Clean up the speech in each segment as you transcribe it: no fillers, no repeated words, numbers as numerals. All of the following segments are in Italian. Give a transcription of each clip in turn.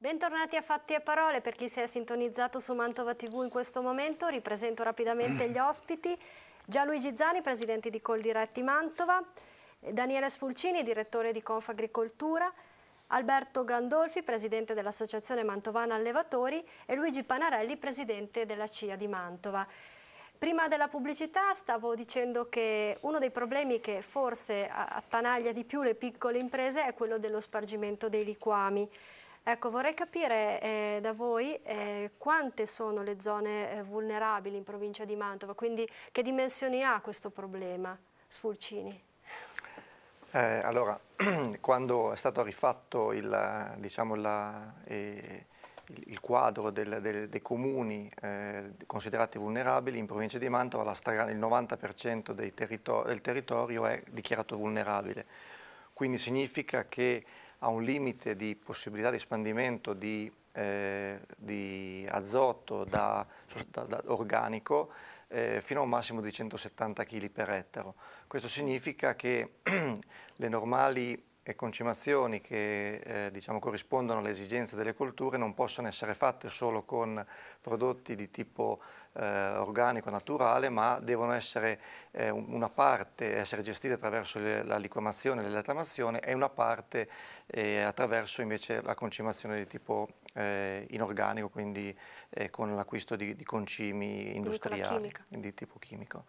Bentornati a Fatti e Parole. Per chi si è sintonizzato su Mantova TV in questo momento, ripresento rapidamente gli ospiti. Gianluigi Zani, presidente di Coldiretti Mantova, Daniele Sfulcini, direttore di Confagricoltura, Alberto Gandolfi, presidente dell'Associazione Mantovana Allevatori, e Luigi Panarelli, presidente della CIA di Mantova. Prima della pubblicità stavo dicendo che uno dei problemi che forse attanaglia di più le piccole imprese è quello dello spargimento dei liquami. Ecco, vorrei capire da voi quante sono le zone vulnerabili in provincia di Mantova, quindi che dimensioni ha questo problema, Sfulcini? Allora, quando è stato rifatto il quadro dei comuni considerati vulnerabili, in provincia di Mantova il 90% del territorio è dichiarato vulnerabile. Quindi significa che ha un limite di possibilità di espandimento di azoto organico fino a un massimo di 170 kg per ettaro. Questo significa che le normali concimazioni che corrispondono alle esigenze delle colture non possono essere fatte solo con prodotti di tipo organico naturale, ma devono essere una parte essere gestite attraverso la liquamazione e l'elettramazione e una parte attraverso invece la concimazione di tipo inorganico, quindi con l'acquisto di concimi industriali di tipo chimico.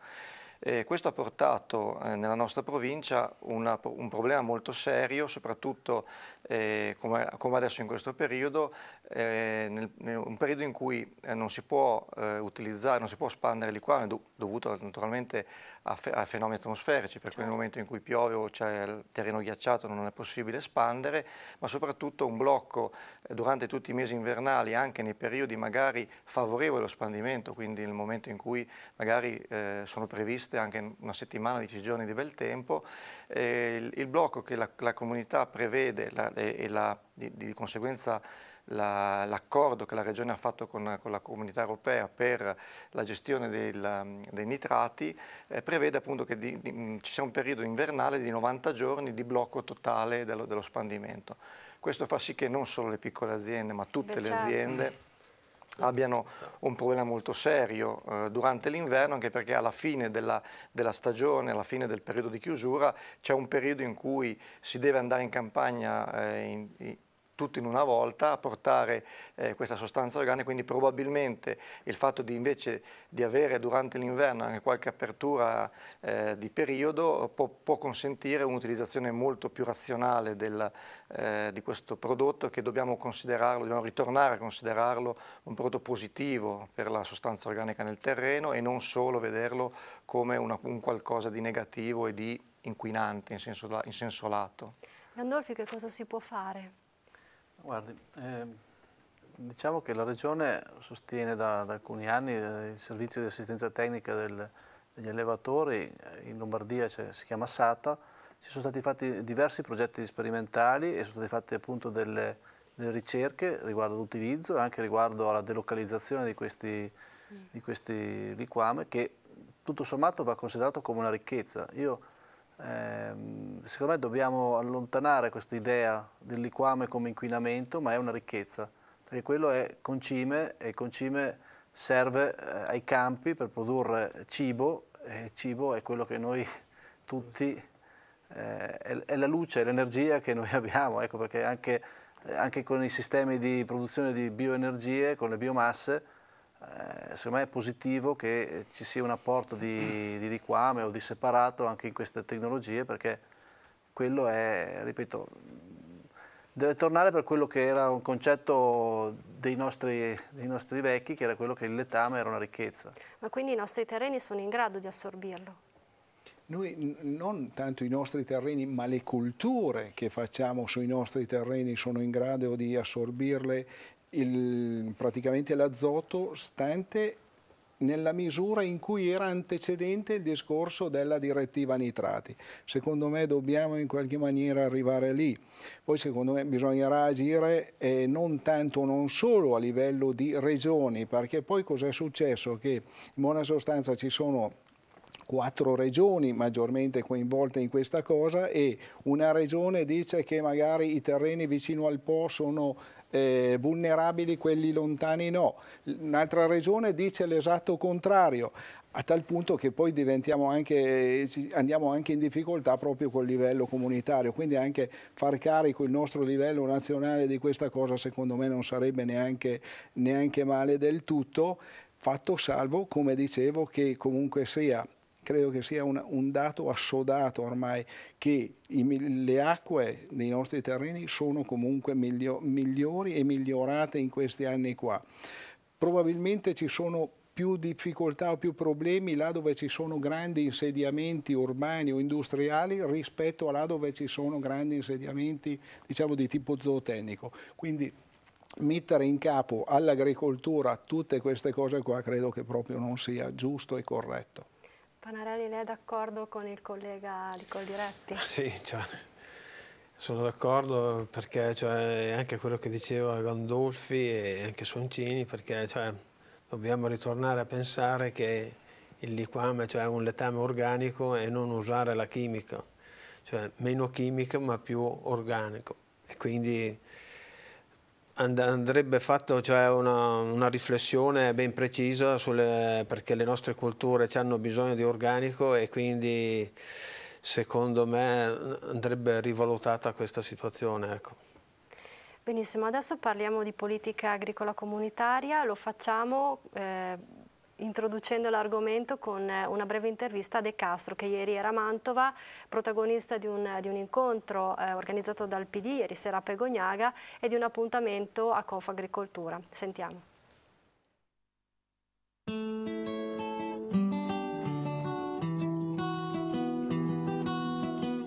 Questo ha portato nella nostra provincia un problema molto serio, soprattutto come adesso in questo periodo, un periodo in cui non si può utilizzare, non si può spandere il liquame dovuto naturalmente a fenomeni atmosferici, per cui nel momento in cui piove o c'è il terreno ghiacciato non è possibile spandere, ma soprattutto un blocco durante tutti i mesi invernali, anche nei periodi magari favorevoli allo spandimento, quindi nel momento in cui magari sono previste anche una settimana, 10 giorni di bel tempo, il blocco che la comunità prevede di conseguenza l'accordo che la Regione ha fatto con la Comunità Europea per la gestione dei nitrati prevede appunto che ci sia un periodo invernale di 90 giorni di blocco totale dello spandimento. Questo fa sì che non solo le piccole aziende ma tutte le aziende abbiano un problema molto serio durante l'inverno, anche perché alla fine della stagione, alla fine del periodo di chiusura, c'è un periodo in cui si deve andare in campagna tutto in una volta a portare questa sostanza organica, quindi probabilmente il fatto invece di avere durante l'inverno anche qualche apertura di periodo può consentire un'utilizzazione molto più razionale di questo prodotto, che dobbiamo ritornare a considerarlo un prodotto positivo per la sostanza organica nel terreno e non solo vederlo come un qualcosa di negativo e di inquinante in senso lato. Gandolfi, che cosa si può fare? Guardi, diciamo che la Regione sostiene da alcuni anni il servizio di assistenza tecnica degli allevatori, in Lombardia si chiama SATA, ci sono stati fatti diversi progetti sperimentali e sono state fatte appunto delle ricerche riguardo all'utilizzo e anche riguardo alla delocalizzazione di questi liquami, che tutto sommato va considerato come una ricchezza. Secondo me dobbiamo allontanare questa idea del liquame come inquinamento, ma è una ricchezza, perché quello è concime e il concime serve ai campi per produrre cibo, e il cibo è quello che noi tutti, è la luce, è l'energia che noi abbiamo, ecco, perché anche con i sistemi di produzione di bioenergie, con le biomasse, secondo me è positivo che ci sia un apporto di liquame o di separato anche in queste tecnologie, perché quello è, ripeto, deve tornare per quello che era un concetto dei nostri vecchi, che era quello che il letame era una ricchezza. Ma quindi i nostri terreni sono in grado di assorbirlo? Noi non tanto i nostri terreni, ma le colture che facciamo sui nostri terreni sono in grado di assorbirle praticamente l'azoto, stante nella misura in cui era antecedente il discorso della direttiva nitrati. Secondo me dobbiamo in qualche maniera arrivare lì. Poi secondo me bisognerà agire non solo a livello di regioni, perché poi cos'è successo? Che in buona sostanza ci sono 4 regioni maggiormente coinvolte in questa cosa, e una regione dice che magari i terreni vicino al Po sono vulnerabili, quelli lontani no. Un'altra regione dice l'esatto contrario, a tal punto che poi andiamo anche in difficoltà proprio col livello comunitario, quindi anche far carico il nostro livello nazionale di questa cosa secondo me non sarebbe neanche male del tutto, fatto salvo, come dicevo, che comunque sia, credo che sia un dato assodato ormai, che le acque dei nostri terreni sono comunque migliori e migliorate in questi anni qua. Probabilmente ci sono più difficoltà o più problemi là dove ci sono grandi insediamenti urbani o industriali rispetto a là dove ci sono grandi insediamenti, diciamo, di tipo zootecnico. Quindi mettere in capo all'agricoltura tutte queste cose qua credo che proprio non sia giusto e corretto. Panarelli, lei è d'accordo con il collega di Coldiretti? Sì, sono d'accordo, perché anche quello che diceva Gandolfi e anche Soncini, perché dobbiamo ritornare a pensare che il liquame è un letame organico e non usare la chimica, meno chimica ma più organico, e quindi andrebbe fatta una riflessione ben precisa perché le nostre culture hanno bisogno di organico, e quindi secondo me andrebbe rivalutata questa situazione, ecco. Benissimo, adesso parliamo di politica agricola comunitaria, lo facciamo introducendo l'argomento con una breve intervista a De Castro, che ieri era a Mantova, protagonista di un incontro organizzato dal PD ieri sera a Pegognaga e di un appuntamento a Confagricoltura. Sentiamo.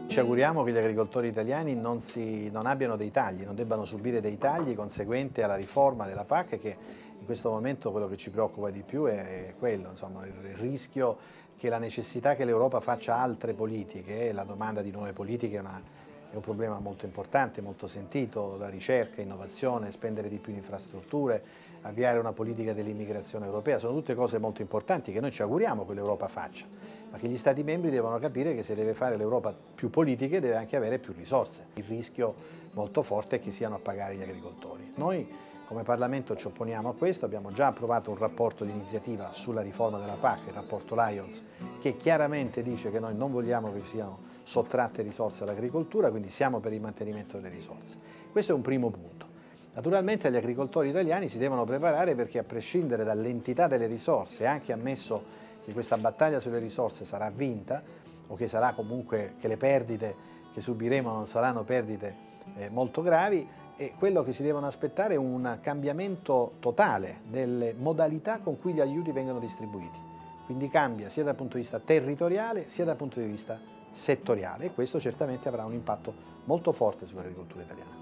Ci auguriamo che gli agricoltori italiani non abbiano dei tagli, non debbano subire dei tagli conseguenti alla riforma della PAC, che in questo momento quello che ci preoccupa di più è quello, insomma, il rischio che la necessità che l'Europa faccia altre politiche, la domanda di nuove politiche è un problema molto importante, molto sentito, la ricerca, innovazione, spendere di più in infrastrutture, avviare una politica dell'immigrazione europea, sono tutte cose molto importanti che noi ci auguriamo che l'Europa faccia, ma che gli Stati membri devono capire che se deve fare l'Europa più politiche deve anche avere più risorse. Il rischio molto forte è che siano a pagare gli agricoltori. Noi come Parlamento ci opponiamo a questo, abbiamo già approvato un rapporto di iniziativa sulla riforma della PAC, il rapporto Lyons, che chiaramente dice che noi non vogliamo che siano sottratte risorse all'agricoltura, quindi siamo per il mantenimento delle risorse. Questo è un primo punto. Naturalmente gli agricoltori italiani si devono preparare, perché a prescindere dall'entità delle risorse, anche ammesso che questa battaglia sulle risorse sarà vinta, o che sarà comunque che le perdite che subiremo non saranno perdite molto gravi, e quello che si devono aspettare è un cambiamento totale delle modalità con cui gli aiuti vengono distribuiti. Quindi cambia sia dal punto di vista territoriale sia dal punto di vista settoriale, e questo certamente avrà un impatto molto forte sull'agricoltura italiana.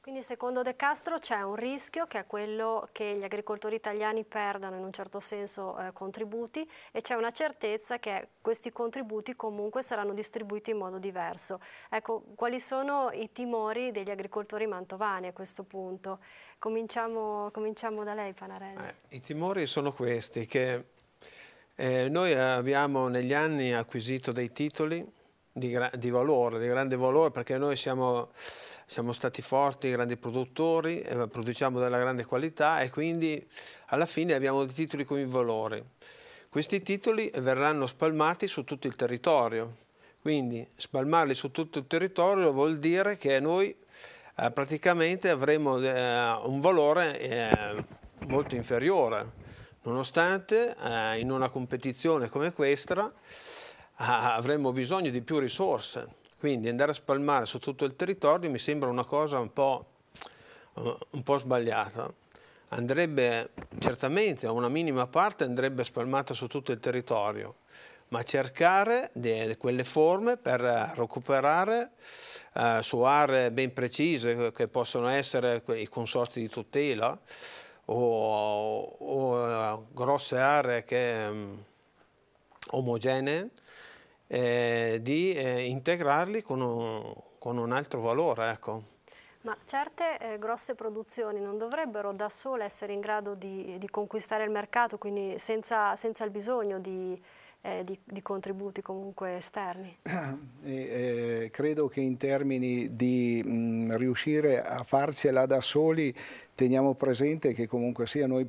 Quindi secondo De Castro c'è un rischio, che è quello che gli agricoltori italiani perdano in un certo senso contributi, e c'è una certezza che questi contributi comunque saranno distribuiti in modo diverso. Ecco, quali sono i timori degli agricoltori mantovani a questo punto? Cominciamo da lei, Panarelli. I timori sono questi, che noi abbiamo negli anni acquisito dei titoli di valore, di grande valore, perché noi siamo stati forti, grandi produttori, produciamo della grande qualità, e quindi alla fine abbiamo dei titoli con valore. Questi titoli verranno spalmati su tutto il territorio, quindi spalmarli su tutto il territorio vuol dire che noi praticamente avremo un valore molto inferiore, nonostante in una competizione come questa avremo bisogno di più risorse. Quindi andare a spalmare su tutto il territorio mi sembra una cosa un po' sbagliata. Andrebbe certamente, a una minima parte, andrebbe spalmata su tutto il territorio, ma cercare quelle forme per recuperare su aree ben precise, che possono essere i consorzi di tutela o grosse aree omogenee, di integrarli con un altro valore, ecco. Ma certe grosse produzioni non dovrebbero da sole essere in grado di conquistare il mercato, quindi senza il bisogno di contributi comunque esterni? Credo che in termini di riuscire a farcela da soli, teniamo presente che comunque sia noi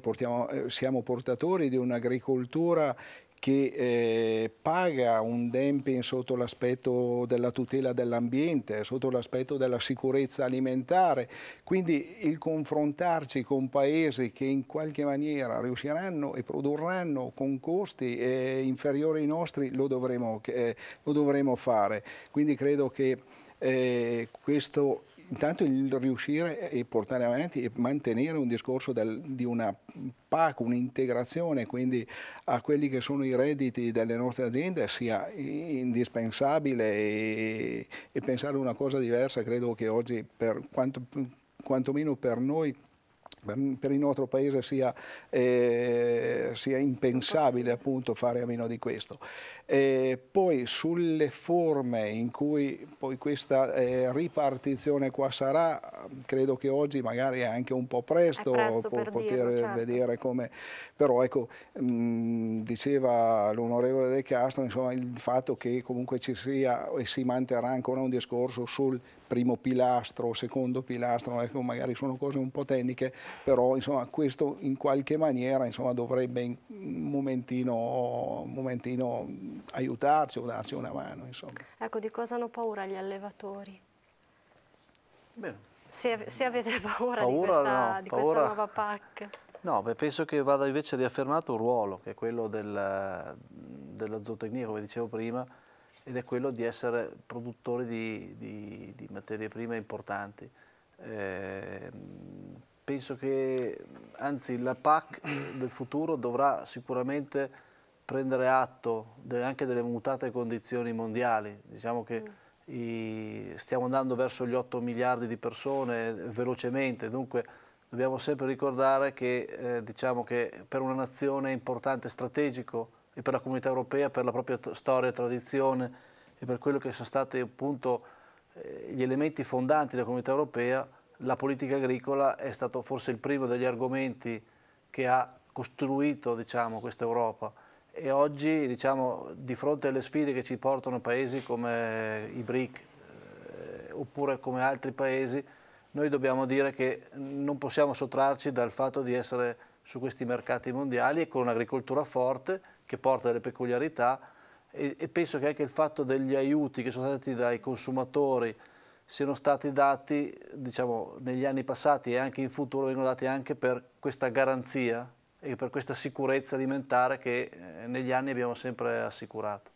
siamo portatori di un'agricoltura che paga un dumping sotto l'aspetto della tutela dell'ambiente, sotto l'aspetto della sicurezza alimentare, quindi il confrontarci con paesi che in qualche maniera riusciranno e produrranno con costi inferiori ai nostri lo dovremo fare. Quindi credo che questo intanto il riuscire e portare avanti e mantenere un discorso di una PAC, un'integrazione quindi a quelli che sono i redditi delle nostre aziende sia indispensabile e pensare una cosa diversa credo che oggi quantomeno per noi, per il nostro paese sia impensabile appunto fare a meno di questo. Poi sulle forme in cui poi questa ripartizione qua sarà, credo che oggi magari è anche un po' presto per poter dirlo, certo. vedere come, però ecco, diceva l'onorevole De Castro, insomma, il fatto che comunque ci sia e si manterrà ancora un discorso sul primo pilastro, secondo pilastro, ecco, magari sono cose un po' tecniche, però insomma questo in qualche maniera insomma, dovrebbe un momentino aiutarci o darci una mano. Insomma. Ecco, di cosa hanno paura gli allevatori? Bene. Se avete paura di paura, questa nuova PAC? No, penso che vada invece riaffermato un ruolo, che è quello della zootecnia, come dicevo prima, ed è quello di essere produttori di materie prime importanti. Penso che, anzi, la PAC del futuro dovrà sicuramente prendere atto anche delle mutate condizioni mondiali. Diciamo che stiamo andando verso gli 8 miliardi di persone velocemente, dunque dobbiamo sempre ricordare che, diciamo che per una nazione importante, strategico, e per la comunità europea, per la propria storia e tradizione e per quello che sono stati appunto gli elementi fondanti della comunità europea, la politica agricola è stato forse il primo degli argomenti che ha costruito, diciamo, questa Europa. E oggi, diciamo, di fronte alle sfide che ci portano paesi come i BRIC oppure come altri paesi, noi dobbiamo dire che non possiamo sottrarci dal fatto di essere su questi mercati mondiali e con un'agricoltura forte che porta delle peculiarità, e penso che anche il fatto degli aiuti che sono stati dai consumatori siano stati dati, diciamo, negli anni passati e anche in futuro vengono dati anche per questa garanzia e per questa sicurezza alimentare che negli anni abbiamo sempre assicurato.